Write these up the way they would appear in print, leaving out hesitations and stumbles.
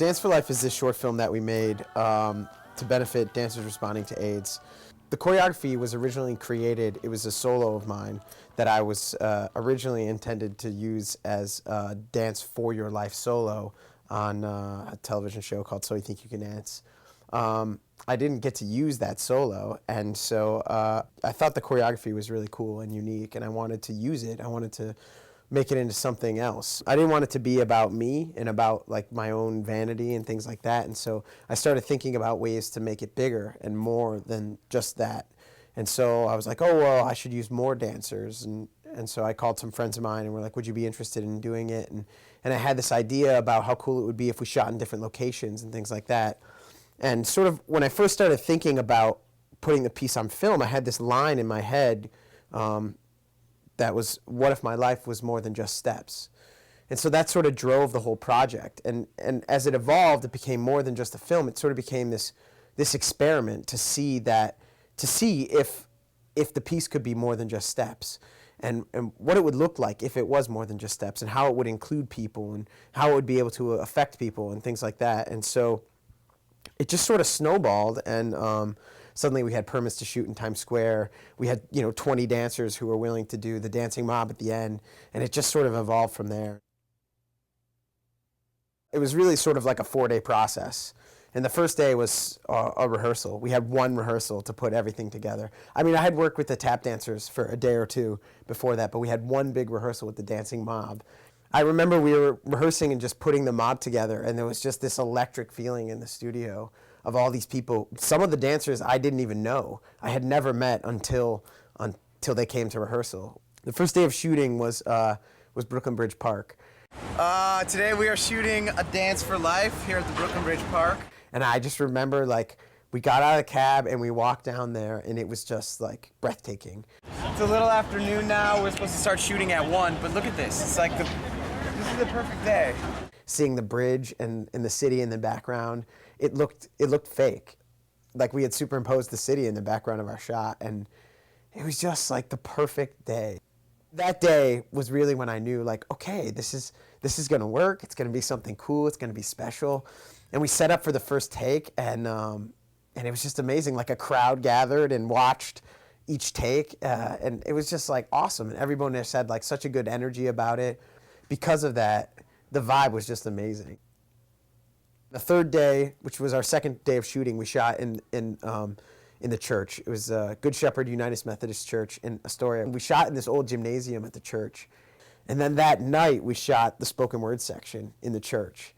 Dance for Life is this short film that we made to benefit dancers responding to AIDS. The choreography was originally created, it was a solo of mine that I was originally intended to use as a Dance for Your Life solo on a television show called So You Think You Can Dance. I didn't get to use that solo, and so I thought the choreography was really cool and unique, and I wanted to use it. I wanted to make it into something else. I didn't want it to be about me and about like my own vanity and things like that, and so I started thinking about ways to make it bigger and more than just that. And so I was like, oh, well, I should use more dancers, and so I called some friends of mine and were like, would you be interested in doing it? And I had this idea about how cool it would be if we shot in different locations and things like that. And sort of when I first started thinking about putting the piece on film, I had this line in my head that was, what if my life was more than just steps? And so that sort of drove the whole project. And as it evolved, it became more than just a film. It sort of became this experiment to see if the piece could be more than just steps, and what it would look like if it was more than just steps, and how it would include people, and how it would be able to affect people, and things like that. And so it just sort of snowballed, and suddenly we had permits to shoot in Times Square. We had 20 dancers who were willing to do the dancing mob at the end, and it just sort of evolved from there. It was really sort of like a 4-day process. And the first day was a rehearsal. We had one rehearsal to put everything together. I mean, I had worked with the tap dancers for a day or two before that, but we had one big rehearsal with the dancing mob. I remember we were rehearsing and just putting the mob together, and there was just this electric feeling in the studio of all these people. Some of the dancers I didn't even know. I had never met until they came to rehearsal. The first day of shooting was Brooklyn Bridge Park. Today we are shooting a Dance for Life here at the Brooklyn Bridge Park. And I just remember, like, we got out of the cab and we walked down there, and it was just, like, breathtaking. It's a little afternoon now. We're supposed to start shooting at 1, but look at this. It's like this is the perfect day. Seeing the bridge and the city in the background, it looked fake. Like we had superimposed the city in the background of our shot, and it was just like the perfect day. That day was really when I knew, like, okay, this is gonna work. It's gonna be something cool. It's gonna be special. And we set up for the first take, and it was just amazing. Like, a crowd gathered and watched each take, and it was just like awesome. And everyone there said like such a good energy about it. Because of that, the vibe was just amazing. The third day, which was our second day of shooting, we shot in the church. It was Good Shepherd United Methodist Church in Astoria. We shot in this old gymnasium at the church. And then that night, we shot the spoken word section in the church.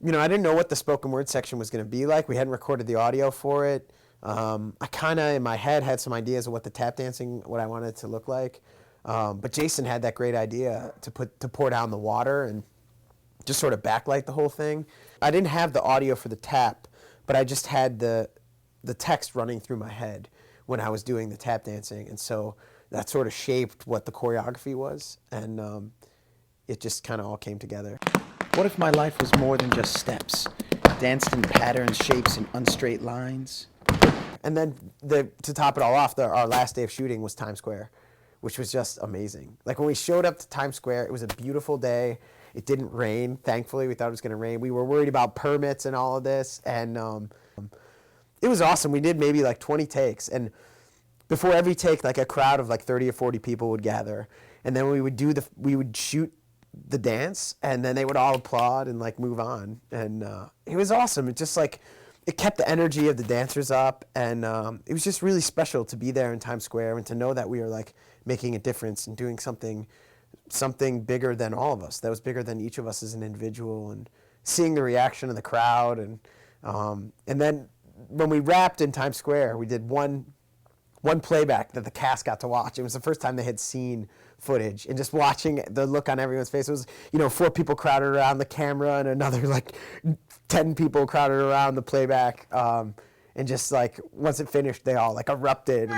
I didn't know what the spoken word section was going to be like. We hadn't recorded the audio for it. I kind of, in my head, had some ideas of what the tap dancing, what I wanted it to look like. But Jason had that great idea to pour down the water and just sort of backlight the whole thing. I didn't have the audio for the tap, but I just had the text running through my head when I was doing the tap dancing. And so that sort of shaped what the choreography was, and it just kind of all came together. What if my life was more than just steps, danced in patterns, shapes, and unstraight lines? And then to top it all off, our last day of shooting was Times Square, which was just amazing. Like, when we showed up to Times Square, it was a beautiful day. It didn't rain, thankfully. We thought it was going to rain. We were worried about permits and all of this, and it was awesome. We did maybe like 20 takes, and before every take, like, a crowd of like 30 or 40 people would gather, and then we would shoot the dance, and then they would all applaud and like move on, and it was awesome. It just like, it kept the energy of the dancers up, and it was just really special to be there in Times Square and to know that we were like making a difference and doing something bigger than all of us, that was bigger than each of us as an individual, and seeing the reaction of the crowd. And then when we wrapped in Times Square, we did one playback that the cast got to watch. It was the first time they had seen footage, and just watching the look on everyone's face. It was 4 people crowded around the camera, and another like 10 people crowded around the playback, and just like once it finished, they all like erupted.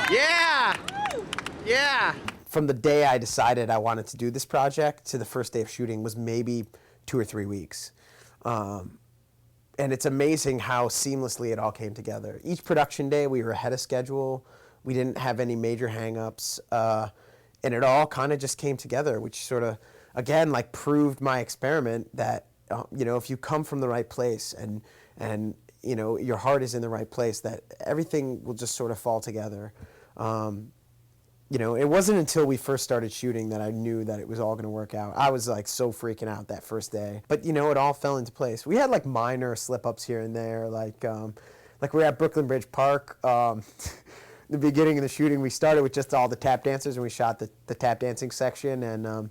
Yeah! From the day I decided I wanted to do this project to the first day of shooting was maybe 2 or 3 weeks. And it's amazing how seamlessly it all came together. Each production day, we were ahead of schedule. We didn't have any major hang-ups. And it all kind of just came together, which sort of, again, like proved my experiment that you know, if you come from the right place and you know, your heart is in the right place, that everything will just sort of fall together. You know, it wasn't until we first started shooting that I knew that it was all going to work out. I was like so freaking out that first day, but you know, it all fell into place. We had like minor slip-ups here and there, like we were at Brooklyn Bridge Park. The beginning of the shooting, we started with just all the tap dancers, and we shot the tap dancing section, and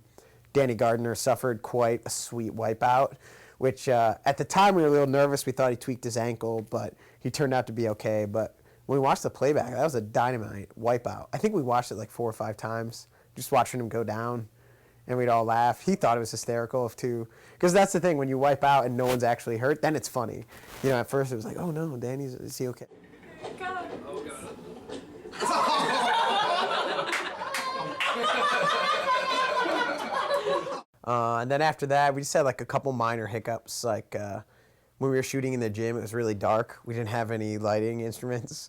Danny Gardner suffered quite a sweet wipeout, which at the time we were a little nervous. We thought he tweaked his ankle, but he turned out to be okay. But when we watched the playback, that was a dynamite wipeout. I think we watched it like 4 or 5 times, just watching him go down, and we'd all laugh. He thought it was hysterical, too, because that's the thing, when you wipe out and no one's actually hurt, then it's funny. You know, at first it was like, oh no, Danny's, is he okay? God. Oh, God. And then after that, we just had like a couple minor hiccups. Like when we were shooting in the gym, it was really dark. We didn't have any lighting instruments.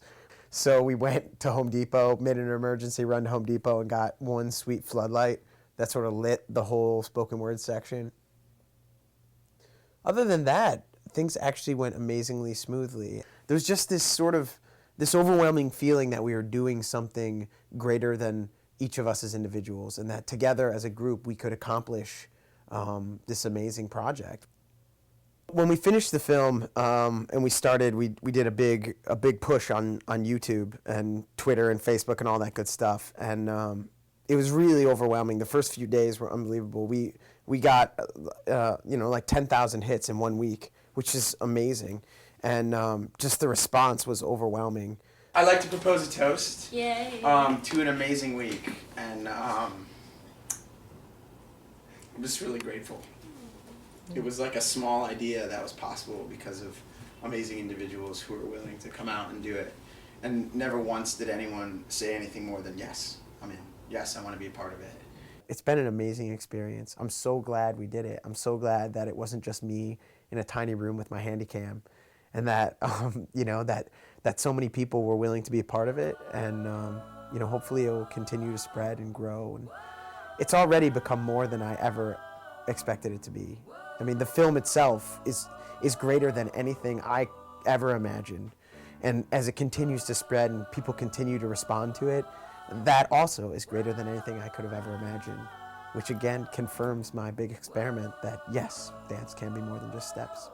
So we went to Home Depot, made an emergency run to Home Depot, and got one sweet floodlight that sort of lit the whole spoken word section. Other than that, things actually went amazingly smoothly. There was just this overwhelming feeling that we were doing something greater than each of us as individuals, and that together as a group we could accomplish this amazing project. When we finished the film and we started, we did a big push on YouTube and Twitter and Facebook and all that good stuff, and it was really overwhelming. The first few days were unbelievable. We got you know, like 10,000 hits in 1 week, which is amazing, and just the response was overwhelming. I'd like to propose a toast. Yay. To an amazing week, and I'm just really grateful. It was like a small idea that was possible because of amazing individuals who were willing to come out and do it, and never once did anyone say anything more than yes. I mean, yes, I want to be a part of it. It's been an amazing experience. I'm so glad we did it. I'm so glad that it wasn't just me in a tiny room with my handy cam, and that you know, that so many people were willing to be a part of it, and you know, hopefully it will continue to spread and grow. And it's already become more than I ever expected it to be. I mean, the film itself is greater than anything I ever imagined, and as it continues to spread and people continue to respond to it, that also is greater than anything I could have ever imagined, which again confirms my big experiment that yes, dance can be more than just steps.